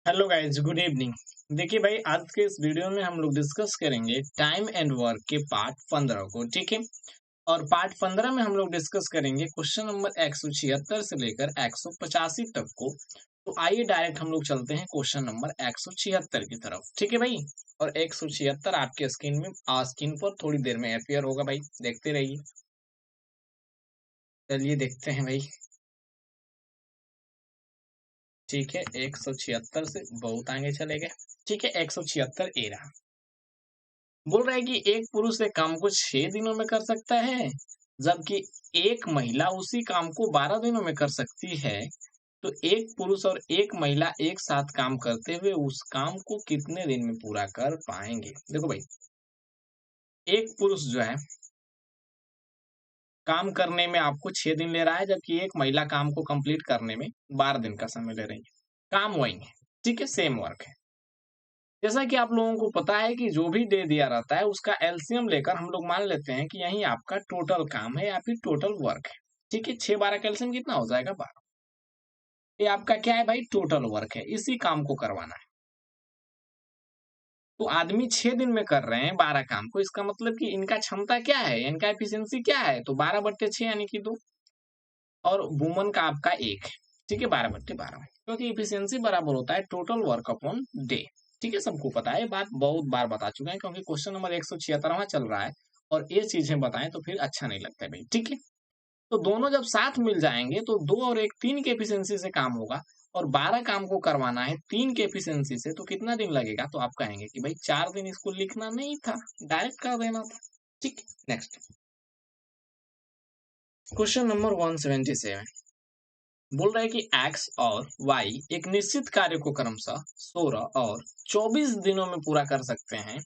Hello guys, good evening. देखिए भाई, आज के इस वीडियो में हम लोग डिस्कस करेंगे टाइम एंड वर्क के पार्ट 15 को। ठीक है। और पार्ट 15 में हम लोग डिस्कस करेंगे क्वेश्चन नंबर 176 से लेकर 185 तक को। तो आइए डायरेक्ट हम लोग चलते हैं क्वेश्चन नंबर 176 की तरफ। ठीक है भाई। और 176 आपके स्क्रीन पर थोड़ी देर में अपियर होगा भाई, देखते रहिए। चलिए देखते हैं भाई। ठीक है, 176 से बहुत आगे चले गए। ठीक है, 176 ए रहा। बोल रहा है कि एक पुरुष एक काम को 6 दिनों में कर सकता है, जबकि एक महिला उसी काम को 12 दिनों में कर सकती है। तो एक पुरुष और एक महिला एक साथ काम करते हुए उस काम को कितने दिन में पूरा कर पाएंगे? देखो भाई, एक पुरुष जो है काम करने में आपको 6 दिन ले रहा है, जबकि एक महिला काम को कंप्लीट करने में 12 दिन का समय ले रही है। काम वही है। ठीक है, सेम वर्क है। जैसा कि आप लोगों को पता है कि जो भी दे दिया रहता है उसका एलसीएम लेकर हम लोग मान लेते हैं कि यही आपका टोटल काम है या फिर टोटल वर्क है। ठीक है, 6 12 का एलसीएम कितना हो जाएगा? 12। ये आपका क्या है भाई? टोटल वर्क है, इसी काम को करवाना है। तो आदमी 6 दिन में कर रहे हैं 12 काम को, इसका मतलब कि इनका क्षमता क्या है, इनका एफिशिएंसी क्या है? तो 12/6 यानी कि 2। और वुमन का आपका 1 है। ठीक है, 12/12, क्योंकि एफिशिएंसी बराबर होता है टोटल वर्क अपॉन डे। ठीक है, सबको पता है, ये बात बहुत बार बता चुके हैं, क्योंकि क्वेश्चन नंबर 176वां चल रहा है और ये चीजें बताएं तो फिर अच्छा नहीं लगता है भाई। ठीक है। तो दोनों जब साथ मिल जाएंगे तो 2 और 1 3 के एफिशिएंसी से काम होगा, और 12 काम को करवाना है 3 के एफिशिएंसी से, तो कितना दिन लगेगा? तो आप कहेंगे कि भाई 4 दिन इसको लिखना नहीं था, डायरेक्ट कर देना था। ठीक। नेक्स्ट क्वेश्चन नंबर 177 बोल रहा है कि एक्स और वाई एक निश्चित कार्य को क्रमशः 16 और 24 दिनों में पूरा कर सकते हैं।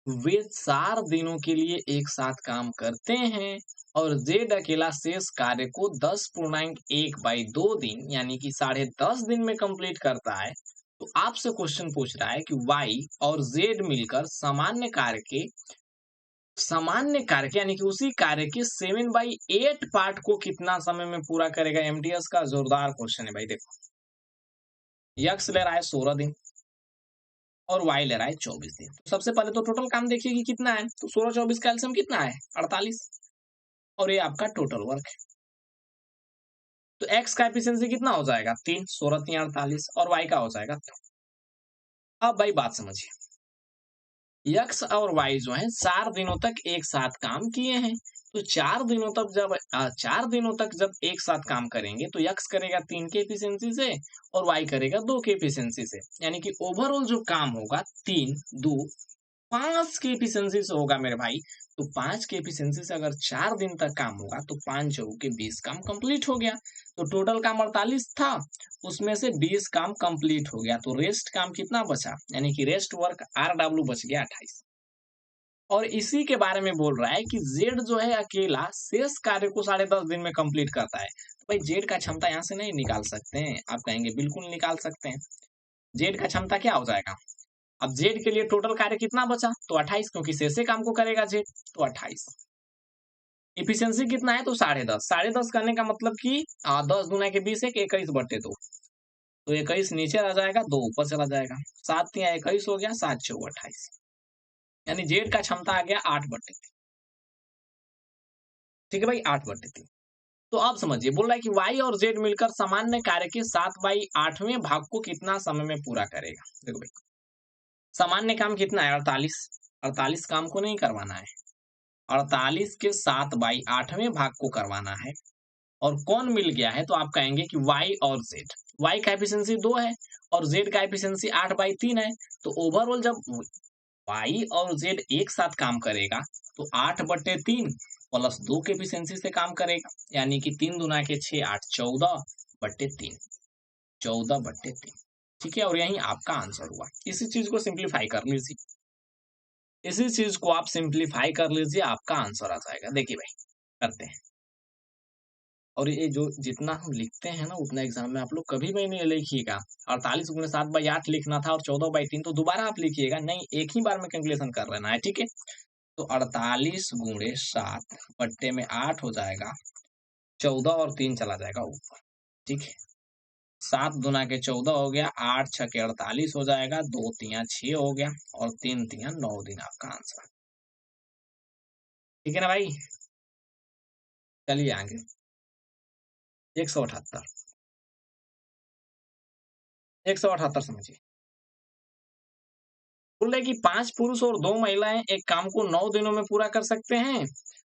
वे 4 दिनों के लिए एक साथ काम करते हैं, और जेड अकेला शेष कार्य को 10.1/2 दिन यानी कि 10.5 दिन में कंप्लीट करता है। तो आपसे क्वेश्चन पूछ रहा है कि वाई और जेड मिलकर सामान्य कार्य के यानी कि उसी कार्य के 7/8 पार्ट को कितना समय में पूरा करेगा? एमटीएस का जोरदार क्वेश्चन है भाई। देखो, यक्स ले रहा है 16 दिन और वाई ले रहा है 24 दिन। तो सबसे पहले तो टोटल काम देखिए कि कितना है। तो 16 24 का एलसीएम कितना है? 48। और ये आपका टोटल वर्क है। तो एक्स का एफिशिएंसी कितना हो जाएगा? 3। 16 3 48। और वाई का हो जाएगा 2। अब भाई बात समझिए, यक्स और वाई जो है 4 दिनों तक एक साथ काम किए हैं। तो 4 दिनों तक जब एक साथ काम करेंगे तो यक्स करेगा 3 के एफिशिएंसी से और वाई करेगा 2 के एफिशिएंसी से, यानी कि ओवरऑल जो काम होगा 3 2 5 की एफिशिएंसी से होगा मेरे भाई। तो 5 की एफिशिएंसी से अगर 4 दिन तक काम होगा तो 5 चौके के 20 काम कंप्लीट हो गया। तो टोटल काम 48 था, उसमें से 20 काम कंप्लीट हो गया, तो रेस्ट काम कितना बचा? यानी कि रेस्ट वर्क RW बच गया 28। और इसी के बारे में बोल रहा है कि जेड जो है अकेला शेष कार्य को 10.5 दिन में कंप्लीट करता है। तो भाई जेड का क्षमता यहाँ से नहीं निकाल सकते हैं? आप कहेंगे बिल्कुल निकाल सकते हैं। जेड का क्षमता क्या हो जाएगा? अब जेड के लिए टोटल कार्य कितना बचा? तो 28, क्योंकि शेषे काम को करेगा जेड, तो 28। इफिशियंसी कितना है? तो 10.5। 10.5 करने का मतलब कि 10 दूना के 20 एक 21/2। तो 21 नीचे आ जाएगा, 2 ऊपर चला जाएगा। 7 3 21 हो गया, 7 4 28। यानी जेड का क्षमता आ गया 8/3। ठीक है भाई, 8/3। तो अब समझिए, बोल रहा है कि वाई और जेड मिलकर सामान्य कार्य के 7/8वें भाग को कितना समय में पूरा करेगा? देखो भाई, सामान्य काम कितना है? 48। 48 काम को नहीं करवाना है, 48 के 7/8वें भाग को करवाना है। और कौन मिल गया है? तो आप कहेंगे कि वाई और जेड। वाई का एफिशिएंसी 2 है और जेड का एफिशिएंसी 8/3 है। तो ओवरऑल जब वाई और जेड एक साथ काम करेगा तो 8/3 प्लस 2 के एफिशिएंसी से काम करेगा, यानी कि 3 दूना के 6 8 14/3। 14/3। ठीक है, और यही आपका आंसर हुआ। इसी चीज को सिंप्लीफाई कर लीजिए, इसी चीज को आप सिंप्लीफाई कर लीजिए, आपका आंसर आ जाएगा। देखिए भाई, करते हैं। और ये जो जितना हम लिखते हैं ना उतना एग्जाम में आप लोग कभी भी नहीं लिखिएगा। 48 × 7/8 लिखना था और 14/3 तो दोबारा आप लिखिएगा नहीं, एक ही बार में कैलकुलेशन कर लेना है। ठीक है। तो 48 × 7 बट्टे में 8 हो जाएगा, 14 और 3 चला जाएगा ऊपर। ठीक है, 7 दूना के 14 हो गया, 8 छके 48 हो जाएगा, 2 तिया 6 हो गया और 3 तिया 9 दिन आपका आंसर। ठीक है ना भाई? चलिए आगे। 178 178 समझिए। बोल रहे कि 5 पुरुष और 2 महिलाएं एक काम को 9 दिनों में पूरा कर सकते हैं,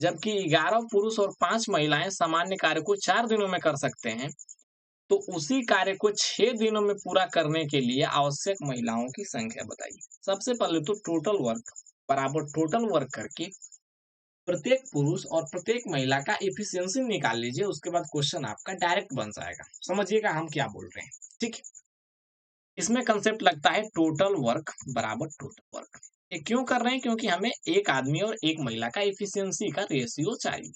जबकि 11 पुरुष और 5 महिलाएं सामान्य कार्य को 4 दिनों में कर सकते हैं। तो उसी कार्य को 6 दिनों में पूरा करने के लिए आवश्यक महिलाओं की संख्या बताइए। सबसे पहले तो टोटल वर्क बराबर टोटल वर्क करके प्रत्येक पुरुष और प्रत्येक महिला का एफिशिएंसी निकाल लीजिए, उसके बाद क्वेश्चन आपका डायरेक्ट बन जाएगा। समझिएगा हम क्या बोल रहे हैं, ठीक है? इसमें कंसेप्ट लगता है टोटल वर्क बराबर टोटल वर्क। ये क्यों कर रहे हैं? क्योंकि हमें एक आदमी और एक महिला का एफिशिएंसी का रेशियो चाहिए।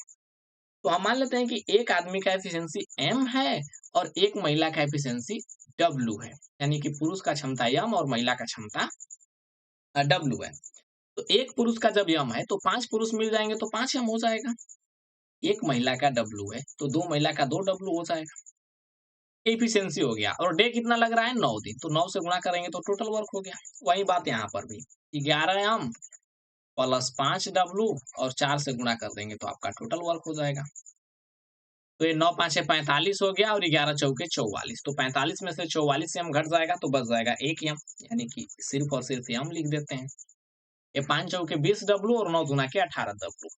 तो हम मान लेते हैं कि एक आदमी का एफिशिएंसी m है और एक महिला का एफिशिएंसी w है, यानी कि पुरुष का क्षमता m और महिला का क्षमता w है। तो एक पुरुष का जब m है तो 5 पुरुष मिल जाएंगे तो 5 m हो जाएगा। एक महिला का w है तो 2 महिला का 2 w हो जाएगा। एफिशिएंसी हो गया। और डे कितना लग रहा है? 9 दिन, तो 9 से गुणा करेंगे तो टोटल वर्क हो गया। वही बात यहाँ पर भी, 11 m प्लस 5 w और 4 से गुणा कर देंगे तो आपका टोटल वर्क हो जाएगा। तो ये 9 5 45 हो गया और 11 चौके 44, तो 45 में से 44 m घट जाएगा तो बच जाएगा 1 m, यानी कि सिर्फ और सिर्फ m लिख देते हैं। ये 5 चौके 20 w और 9 दूना के 18 w,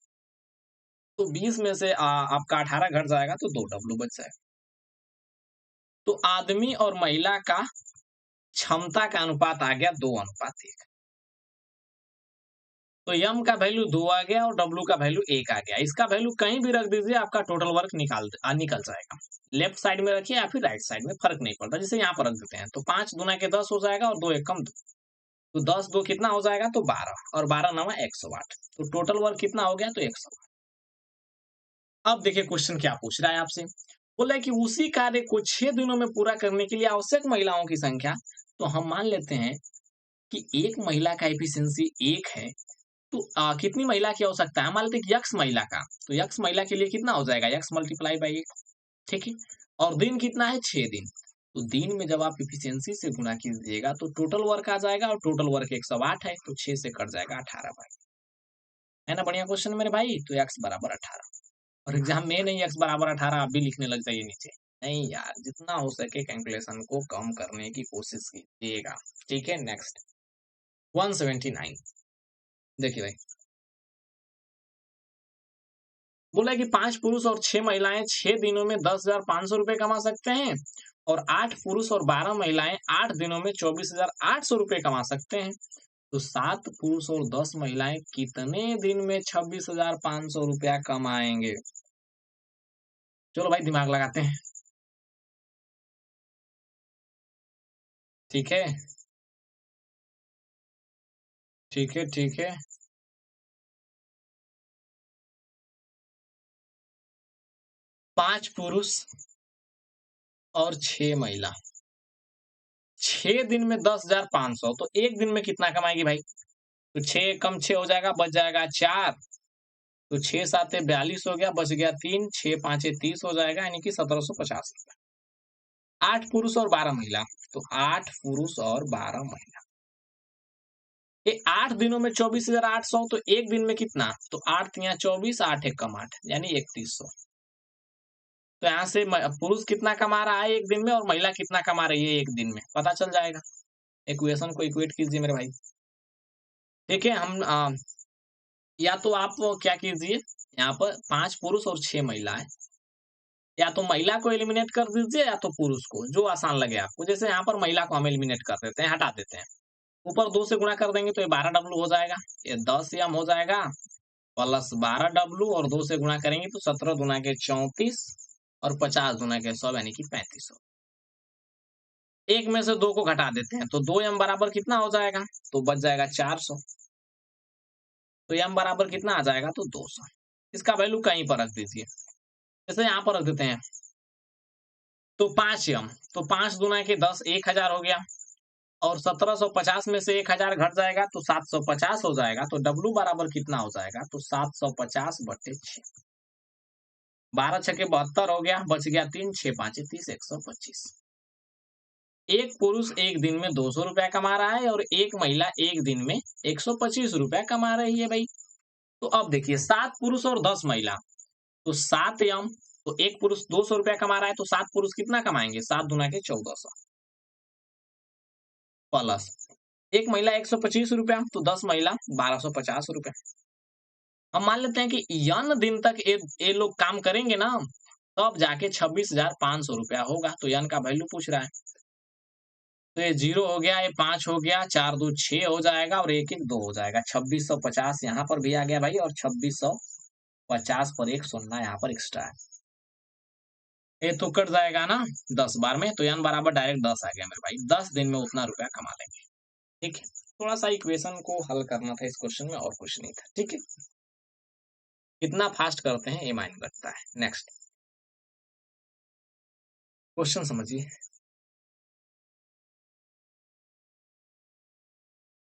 तो 20 में से आपका 18 घट जाएगा तो 2 w बच जाएगा। तो आदमी और महिला का क्षमता का अनुपात आ गया 2:1। तो m का वैल्यू 2 आ गया और w का वैल्यू 1 आ गया। इसका वैल्यू कहीं भी रख दीजिए, आपका टोटल वर्क निकल जाएगा। लेफ्ट साइड में रखिए या फिर राइट साइड में, फर्क नहीं पड़ता। जैसे यहाँ पर रख देते हैं तो 5 दूना के 10 हो जाएगा और 2 एकम 2, तो 10 2 कितना हो जाएगा? तो 12 और 12 9 108, तो टोटल वर्क कितना हो गया? तो 108। अब देखिए क्वेश्चन क्या पूछ रहा है आपसे। बोला है कि उसी कार्य को 6 दिनों में पूरा करने के लिए आवश्यक महिलाओं की संख्या। तो हम मान लेते हैं कि एक महिला का एफिशिएंसी 1 है, तो कितनी महिला की आवश्यकता है? मान लेते हैं कि x महिला का, तो x महिला के लिए कितना हो जाएगा? x मल्टीप्लाई बाई 1, ठीक है? और दिन कितना है? 6 दिन। तो दिन में जब आप एफिशिएंसी से गुणा कीजिएगा तो टोटल वर्क आ जाएगा, और टोटल वर्क 108 है, तो 6 से कट जाएगा 18 भाई। है ना बढ़िया क्वेश्चन मेरे भाई? तो x बराबर 18। और एग्जाम में नहीं x बराबर 18 आप भी लिखने लग जाइए नीचे। नहीं यार, जितना हो सके कैलकुलेशन को कम करने की कोशिश कीजिएगा। ठीक है, नेक्स्ट 179। देखिए भाई, बोला कि 5 पुरुष और 6 महिलाएं 6 दिनों में 10,500 रुपए कमा सकते हैं, और 8 पुरुष और 12 महिलाएं 8 दिनों में 24,800 रुपए कमा सकते हैं। तो 7 पुरुष और 10 महिलाएं कितने दिन में 26,500 रुपया कमाएंगे? चलो भाई दिमाग लगाते हैं। ठीक है, ठीक है, ठीक है। 5 पुरुष और 6 महिला 6 दिन में 10,500, तो एक दिन में कितना कमाएगी भाई? तो 6 कम 6 हो जाएगा, बच जाएगा 4, तो 6 7 42 हो गया, बच गया 3, 6 5 30 हो जाएगा, यानी कि 1750 रुपया। 8 पुरुष और 12 महिला, तो 8 पुरुष और 12 महिला, ये 8 दिनों में 24,800, तो एक दिन में कितना? तो 8 तिया 24, 8 एक कम 8, यानी 3100। तो यहाँ से पुरुष कितना कमा रहा है एक दिन में और महिला कितना कमा रही है एक दिन में, पता चल जाएगा। इक्वेशन को इक्वेट कीजिए मेरे भाई। ठीक है, हम या तो आप क्या कीजिए, यहाँ पर 5 पुरुष और 6 महिलाएं, या तो महिला को एलिमिनेट कर दीजिए या तो पुरुष को, जो आसान लगे आपको। जैसे यहाँ पर महिला को हम एलिमिनेट कर देते हैं, हटा देते हैं। ऊपर 2 से गुणा कर देंगे तो ये 12 W हो जाएगा, ये 10 M हो जाएगा, प्लस 12 W और 2 से गुणा करेंगे तो 17 दूना के 34 और 50 दूना के 100, यानी कि 3500। एक में से 2 को घटा देते हैं तो 2 M बराबर कितना हो जाएगा? तो बच जाएगा 400। तो M बराबर कितना आ जाएगा? तो 200। इसका वैल्यू कहीं पर रख दीजिए, जैसे यहाँ पर रख देते हैं तो 5 M, तो 5 दूना के 10, 1000 हो गया, और 1750 में से 1000 घट जाएगा तो 750 हो जाएगा। तो W बराबर कितना हो जाएगा? तो 750/6, 12 छके 72 हो गया, बच गया 3, 6 5 30, 125। एक पुरुष एक दिन में 200 रुपया कमा रहा है और एक महिला एक दिन में 125 रुपया कमा रही है भाई। तो अब देखिए 7 पुरुष और 10 महिला, तो 7 यम, तो एक पुरुष 200 रुपया कमा रहा है तो 7 पुरुष कितना कमाएंगे? 7 दूना के 1400 प्लस एक महिला 125 रुपया, तो 10 महिला 1250 रुपया। अब मान लेते हैं कि यन दिन तक ये लोग काम करेंगे ना, तब जाके 26,500 रुपया होगा। तो यन का वैल्यू पूछ रहा है, तो ये 0 हो गया, ये 5 हो गया, 4 2 6 हो जाएगा और 1 1 2 हो जाएगा। 2650 यहाँ पर भी आ गया भाई, और 2650 पर एक शून्य यहाँ पर एक्स्ट्रा है। ये तो कट जाएगा ना 10 बार में, तो यन बराबर डायरेक्ट 10 आ गया मेरे भाई। 10 दिन में उतना रुपया कमा लेंगे। ठीक है, थोड़ा सा इक्वेशन को हल करना था इस क्वेश्चन में, और कुछ नहीं था। ठीक है, कितना फास्ट करते हैं ये मायने रखता है। नेक्स्ट क्वेश्चन समझिए।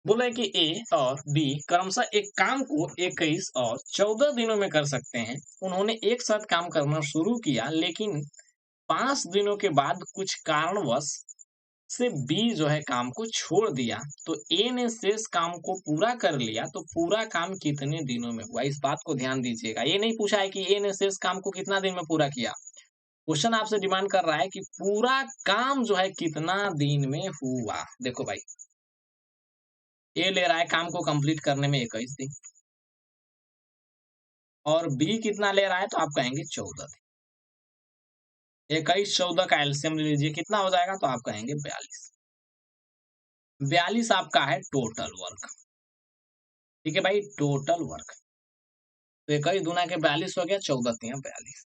बोला है कि ए और बी क्रमशः एक काम को 21 और 14 दिनों में कर सकते हैं। उन्होंने एक साथ काम करना शुरू किया, लेकिन 5 दिनों के बाद कुछ कारणवश से बी जो है काम को छोड़ दिया, तो ए ने शेष काम को पूरा कर लिया। तो पूरा काम कितने दिनों में हुआ? इस बात को ध्यान दीजिएगा। ये नहीं पूछा है कि ए ने शेष काम को कितना दिन में पूरा किया। क्वेश्चन आपसे डिमांड कर रहा है कि पूरा काम जो है कितना दिन में हुआ। देखो भाई, ए ले रहा है काम को कंप्लीट करने में 21 दिन, और बी कितना ले रहा है? तो आप कहेंगे 14 दिन। 21 14 का एलसीएम ले लीजिए, कितना हो जाएगा? तो आप कहेंगे 42। 42 आपका है टोटल वर्क। ठीक है भाई, टोटल वर्क। तो 21 दूना के 42 हो गया, 14 तिया 42।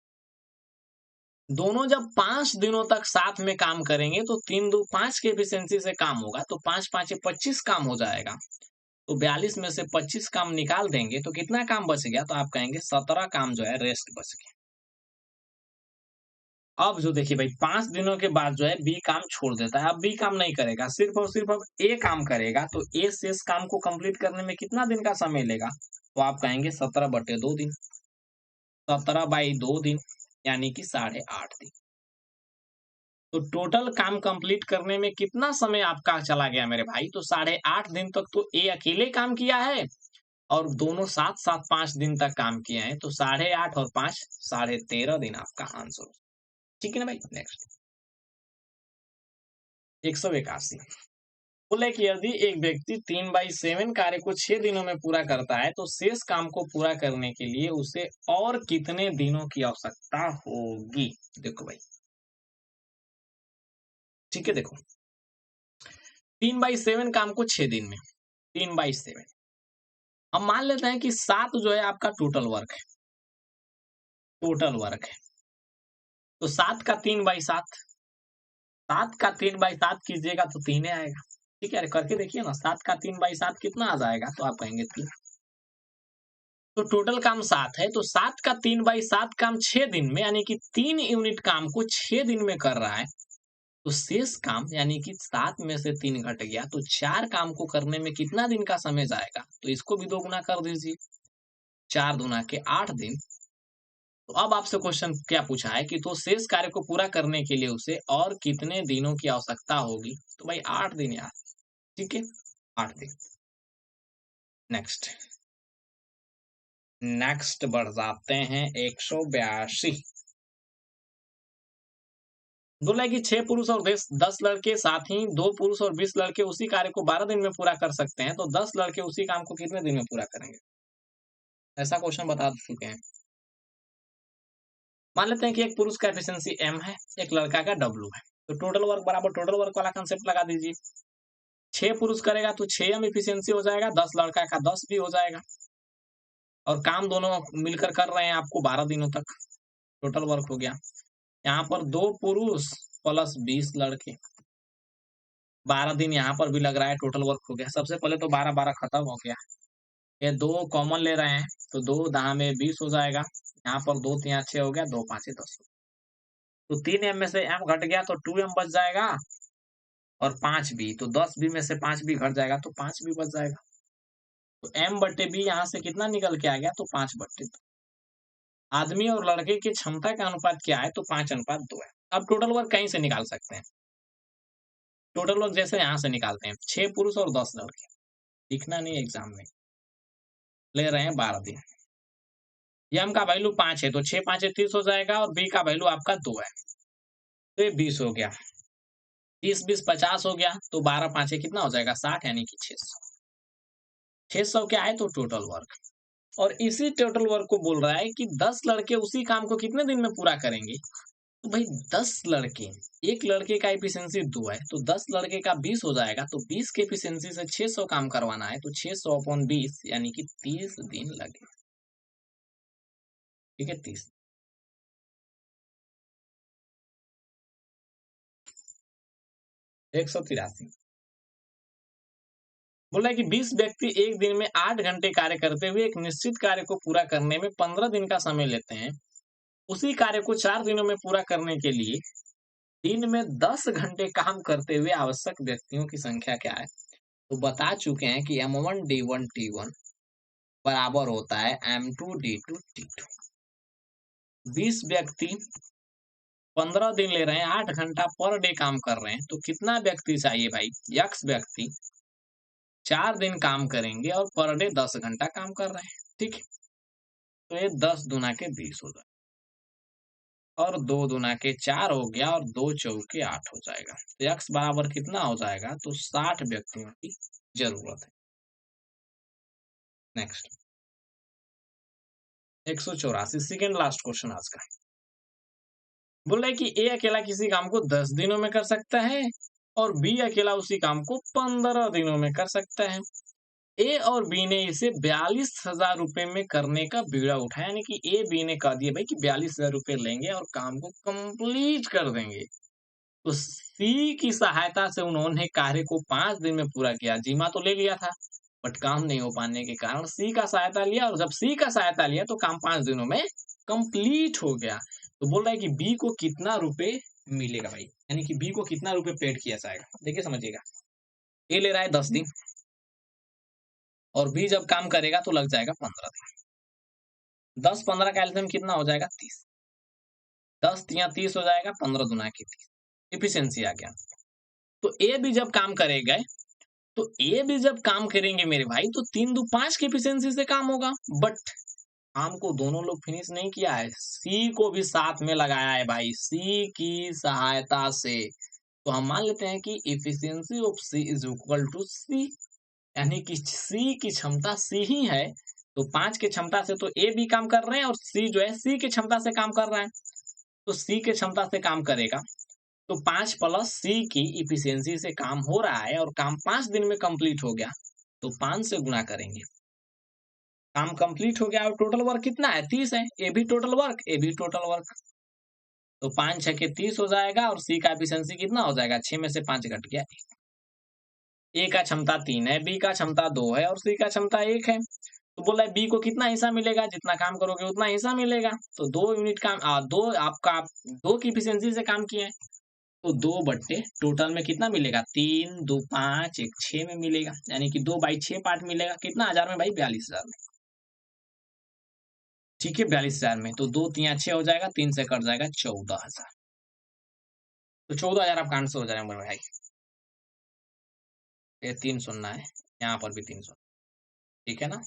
दोनों जब 5 दिनों तक साथ में काम करेंगे तो 3 2 5 की एफिशिएंसी से काम होगा, तो 5 5 25 काम हो जाएगा। तो 42 में से 25 काम निकाल देंगे तो कितना काम बच गया? तो आप कहेंगे 17 काम जो है रेस्ट बच गया। अब जो देखिए भाई, 5 दिनों के बाद जो है बी काम छोड़ देता है। अब बी काम नहीं करेगा, सिर्फ और सिर्फ अब ए काम करेगा। तो ए शेष काम को कंप्लीट करने में कितना दिन का समय लेगा? तो आप कहेंगे 17/2 दिन। 17/2 दिन यानी कि 8.5 दिन। तो टोटल काम कंप्लीट करने में कितना समय आपका चला गया मेरे भाई? तो 8.5 दिन तक तो ए अकेले काम किया है, और दोनों साथ साथ 5 दिन तक काम किए हैं। तो 8.5 और 5 13.5 दिन आपका आंसर। ठीक है ना भाई। नेक्स्ट 181 बोले कि यदि एक व्यक्ति 3/7 कार्य को 6 दिनों में पूरा करता है, तो शेष काम को पूरा करने के लिए उसे और कितने दिनों की आवश्यकता होगी? देखो भाई, ठीक है, देखो 3/7 काम को 6 दिन में, 3/7। हम मान लेते हैं कि 7 जो है आपका टोटल वर्क है, टोटल वर्क है। तो 7 का 3/7, 7 का 3/7 कीजिएगा तो 3 आएगा। ठीक है, करके देखिए ना, 7 का 3/7 कितना आ जाएगा? तो आप कहेंगे 3। तो टोटल काम 7 है, तो 7 का 3/7 काम 6 दिन में, यानी कि 3 यूनिट काम को 6 दिन में कर रहा है। तो शेष काम यानी कि 7 में से 3 घट गया, तो 4 काम को करने में कितना दिन का समय जाएगा? तो इसको भी 2 गुना कर दीजिए, 4 दूना के 8 दिन। तो अब आपसे क्वेश्चन क्या पूछा है कि तो शेष कार्य को पूरा करने के लिए उसे और कितने दिनों की आवश्यकता होगी? तो भाई 8 दिन यार। ठीक है, 8 दिन। नेक्स्ट नेक्स्ट बढ़ जाते हैं 182। बोला है कि 6 पुरुष और 10 लड़के, साथ ही 2 पुरुष और 20 लड़के उसी कार्य को 12 दिन में पूरा कर सकते हैं। तो 10 लड़के उसी काम को कितने दिन में पूरा करेंगे? ऐसा क्वेश्चन बता चुके हैं। मान लेते हैं कि एक पुरुष का एफिशिएंसी m है, एक लड़का का w है। तो टोटल वर्क बराबर टोटल वर्क वाला कंसेप्ट लगा दीजिए। 6 पुरुष करेगा तो 6m एफिशिएंसी हो जाएगा, 10 लड़का का 10 भी हो जाएगा, और काम दोनों मिलकर कर रहे हैं आपको 12 दिनों तक। टोटल वर्क हो गया। यहाँ पर 2 पुरुष प्लस 20 लड़के, 12 दिन यहाँ पर भी लग रहा है, टोटल वर्क हो गया। सबसे पहले तो 12 खत्म हो गया। ये 2 कॉमन ले रहे हैं, तो 2 दहा में 20 हो जाएगा। यहाँ पर 2 तिया 6 हो गया, 2 5 10। तो 3m में से m घट गया तो 2m बच जाएगा, और 5 भी, तो 10 भी में से 5 भी घट जाएगा तो 5 भी बच जाएगा। तो m/b यहाँ से कितना निकल के आ गया? तो 5/2। आदमी और लड़के की क्षमता का अनुपात क्या है? तो 5:2 है। अब टोटल वर्क कहीं से निकाल सकते हैं। टोटल वर्क जैसे यहाँ से निकालते हैं, 6 पुरुष और 10 लड़के, दिखना नहीं एग्जाम में, ले रहे हैं 12 दिन। यम का वैल्यू 5 है, तो 6 5 30 हो जाएगा, और बी का वैल्यू आपका 2 है, तो ये 20 हो गया। 20 20 50 हो गया, तो 12 5 कितना हो जाएगा 60, यानी कि 600। 600 क्या है, तो टोटल वर्क। और इसी टोटल वर्क को बोल रहा है कि 10 लड़के उसी काम को कितने दिन में पूरा करेंगे। तो भाई 10 लड़के, एक लड़के का एफिशिएंसी 2 है, तो 10 लड़के का 20 हो जाएगा, तो 20 के एफिशिएंसी से 600 काम करवाना है, तो 600 अपॉन 20 यानी कि 30 दिन लगे। ठीक है, 30। एक 183 बोला है कि 20 व्यक्ति एक दिन में 8 घंटे कार्य करते हुए एक निश्चित कार्य को पूरा करने में 15 दिन का समय लेते हैं। उसी कार्य को 4 दिनों में पूरा करने के लिए दिन में 10 घंटे काम करते हुए आवश्यक व्यक्तियों की संख्या क्या है। तो बता चुके हैं कि M1 D1 T1 बराबर होता है M2 D2 T2। 20 व्यक्ति 15 दिन ले रहे हैं, 8 घंटा पर डे काम कर रहे हैं, तो कितना व्यक्ति चाहिए भाई, X व्यक्ति 4 दिन काम करेंगे और पर डे 10 घंटा काम कर रहे हैं। ठीक, तो ये 10 दूना के 20 हो जाएगा, और 2 दूना के 4 हो गया, और 2 चौके 8 हो जाएगा। तो X बराबर कितना हो जाएगा, तो 60 व्यक्तियों की जरूरत है। नेक्स्ट 184 सेकेंड लास्ट क्वेश्चन आज का। बोल रहा है कि ए अकेला किसी काम को 10 दिनों में कर सकता है, और बी अकेला उसी काम को 15 दिनों में कर सकता है। ए और बी ने इसे 42,000 रुपए में करने का बीड़ा उठाया, यानी कि ए बी ने कह दिया भाई कि 42,000 रुपए लेंगे और काम को कंप्लीट कर देंगे। तो सी की सहायता से उन्होंने कार्य को 5 दिन में पूरा किया। जिम्मा तो ले लिया था, बट काम नहीं हो पाने के कारण सी का सहायता लिया, और जब सी का सहायता लिया तो काम 5 दिनों में कंप्लीट हो गया। तो बोल रहा है कि बी को कितना रुपए मिलेगा भाई, यानी कि बी को कितना रुपए पेड किया जाएगा। देखिए समझिएगा, ए ले रहा है 10 दिन, और बी जब काम करेगा तो लग जाएगा 15 दिन। 10 15 का एल्सियम कितना हो जाएगा 30, 10 तिया 30 हो जाएगा, 15 दुना की 30, इफिशियंसी आ गया। तो ए भी जब काम करेगा, तो ए भी जब काम करेंगे मेरे भाई, तो 3 दू 5 की एफिशिएंसी से काम होगा। बट काम को दोनों लोग फिनिश नहीं किया है, सी को भी साथ में लगाया है भाई, सी की सहायता से। तो हम मान लेते हैं कि efficiency of C is equal to C, यानी कि सी की क्षमता सी ही है। तो 5 के क्षमता से तो ए भी काम कर रहे हैं, और सी जो है सी के क्षमता से काम कर रहा है, तो सी के क्षमता से काम करेगा। तो 5 प्लस सी की इफिशियंसी से काम हो रहा है, और काम 5 दिन में कंप्लीट हो गया, तो 5 से गुणा करेंगे, काम कंप्लीट हो गया। और टोटल वर्क कितना है 30 है, ए भी टोटल वर्क, ए भी टोटल वर्क, तो 5 6 के 30 हो जाएगा, और सी का एफिशिएंसी कितना हो जाएगा, 6 में से 5 घट गया। ए का क्षमता 3 है, बी का क्षमता 2 है, और सी का क्षमता 1 है। तो बोला है बी को कितना हिस्सा मिलेगा, जितना काम करोगे उतना हिस्सा मिलेगा। तो 2 यूनिट काम, 2 आपका 2 की इफिशियंसी से काम किया है, तो 2 बट्टे टोटल में कितना मिलेगा, 3 2 5 1 6 में मिलेगा, यानी कि 2/6 पार्ट मिलेगा। कितना हजार में भाई, 42,000 में। ठीक है, 42,000 में, तो 2 3 6 हो जाएगा, 3 से कट जाएगा 14,000। तो 14,000 आपका आंसर हो जाएगा मेरे भाई। ये 3 सुनना है, यहाँ पर भी 3 सुनना, ठीक है ना।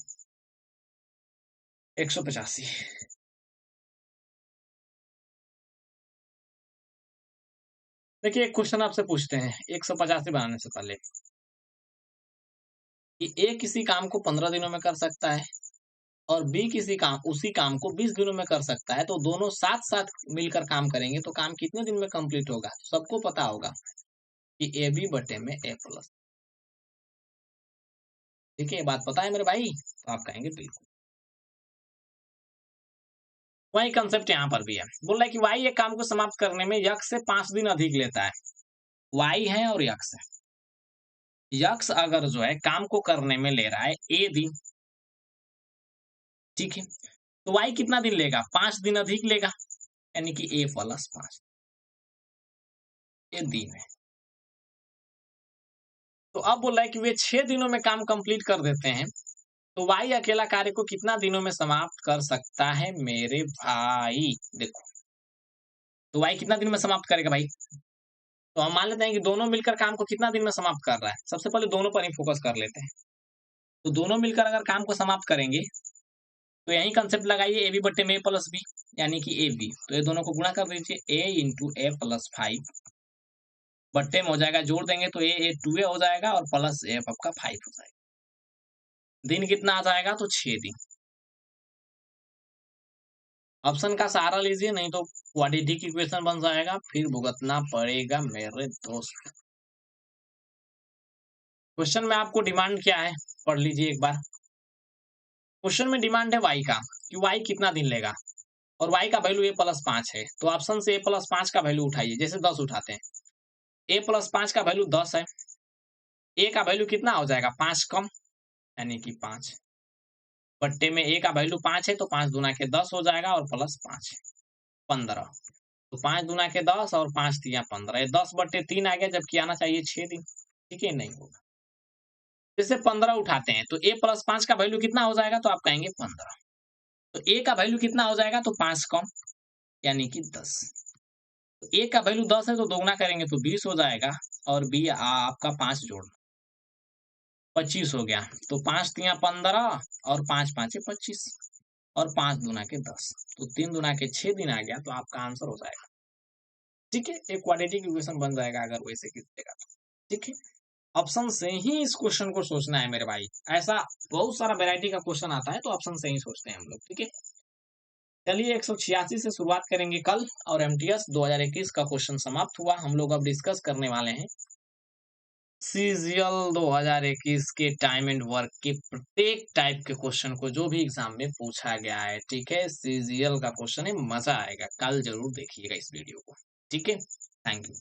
185 देखिए, एक क्वेश्चन आपसे पूछते हैं 185 बनाने से पहले, कि ए किसी काम को 15 दिनों में कर सकता है, और बी किसी काम उसी काम को 20 दिनों में कर सकता है, तो दोनों साथ साथ मिलकर काम करेंगे, तो काम कितने दिन में कंप्लीट होगा। तो सबको पता होगा कि ए बी बटे में ए प्लस। ठीक है, ये बात पता है मेरे भाई, तो आप कहेंगे बिल्कुल। वही कंसेप्ट यहाँ पर भी है, बोल रहा है कि वाई एक काम को समाप्त करने में यक्स से 5 दिन अधिक लेता है। वाई है और यक्स है, यक्स अगर जो है काम को करने में ले रहा है ए दिन, ठीक है, तो वाई कितना दिन लेगा, 5 दिन अधिक लेगा, यानी कि ए प्लस 5, ये दिन है। तो अब बोल रहा है कि वे 6 दिनों में काम कंप्लीट कर देते हैं, तो वाई अकेला कार्य को कितना दिनों में समाप्त कर सकता है मेरे भाई। देखो, तो वाई कितना दिन में समाप्त करेगा भाई, तो हम मान लेते हैं कि दोनों मिलकर काम को कितना दिन में समाप्त कर रहा है। सबसे पहले दोनों पर ही फोकस कर लेते हैं। तो दोनों मिलकर अगर काम को समाप्त करेंगे तो यही कंसेप्ट लगाइए, ए बी बट्टे में ए प्लस बी, यानी कि ए बी। तो ये दोनों को गुणा कर दीजिए, ए इंटू ए प्लस 5 बट्टे में हो जाएगा, जोड़ देंगे तो ए 2a हो जाएगा और प्लस ए आपका 5 हो जाएगा। दिन कितना आ जाएगा, तो 6 दिन। ऑप्शन का सहारा लीजिए, नहीं तो क्वाड्रेटिक इक्वेशन बन जाएगा, फिर भुगतना पड़ेगा मेरे दोस्त। क्वेश्चन में आपको डिमांड क्या है, पढ़ लीजिए एक बार। क्वेश्चन में डिमांड है y का, कि y कितना दिन लेगा, और y का वैल्यू a प्लस 5 है। तो ऑप्शन से a प्लस 5 का वैल्यू उठाइए, जैसे 10 उठाते हैं। a प्लस 5 का वैल्यू 10 है, a का वैल्यू कितना हो जाएगा, 5 कम, यानी कि 5 बट्टे में a का वैल्यू 5 है, तो 5 दूना के 10 हो जाएगा और प्लस 5 15। तो 5 दूना के 10 और 5 तिया 15, 10 बट्टे 3 आ गया, जबकि आना चाहिए 6 दिन। ठीक है, नहीं होगा। जैसे 15 उठाते हैं तो a प्लस 5 का वैल्यू कितना हो जाएगा, तो आप कहेंगे 15। तो a का वैल्यू कितना हो जाएगा, तो 5 कम, यानी कि 10। तो a का वैल्यू 10 है, तो दोगुना करेंगे तो 20 हो जाएगा, और b आपका 5 जोड़ना 25 हो गया। तो 5 तिया 15 और 5 5 25 और 5 दूना के 10, तो 3 दूना के 6 दिन आ गया, तो आपका आंसर हो जाएगा। ठीक है, एक क्वाड्रेटिक इक्वेशन बन जाएगा अगर वैसे कीजिएगा तो। ठीक है, ऑप्शन से ही इस क्वेश्चन को सोचना है मेरे भाई। ऐसा बहुत सारा वैरायटी का क्वेश्चन आता है, तो ऑप्शन से ही सोचते हैं हम लोग। ठीक है, चलिए 186 से शुरुआत करेंगे कल, और एमटीएस 2021 का क्वेश्चन समाप्त हुआ। हम लोग अब डिस्कस करने वाले हैं सीजीएल 2021 के टाइम एंड वर्क के प्रत्येक टाइप के क्वेश्चन को, जो भी एग्जाम में पूछा गया है। ठीक है, सीजीएल का क्वेश्चन है, मजा आएगा, कल जरूर देखिएगा इस वीडियो को। ठीक है, थैंक यू।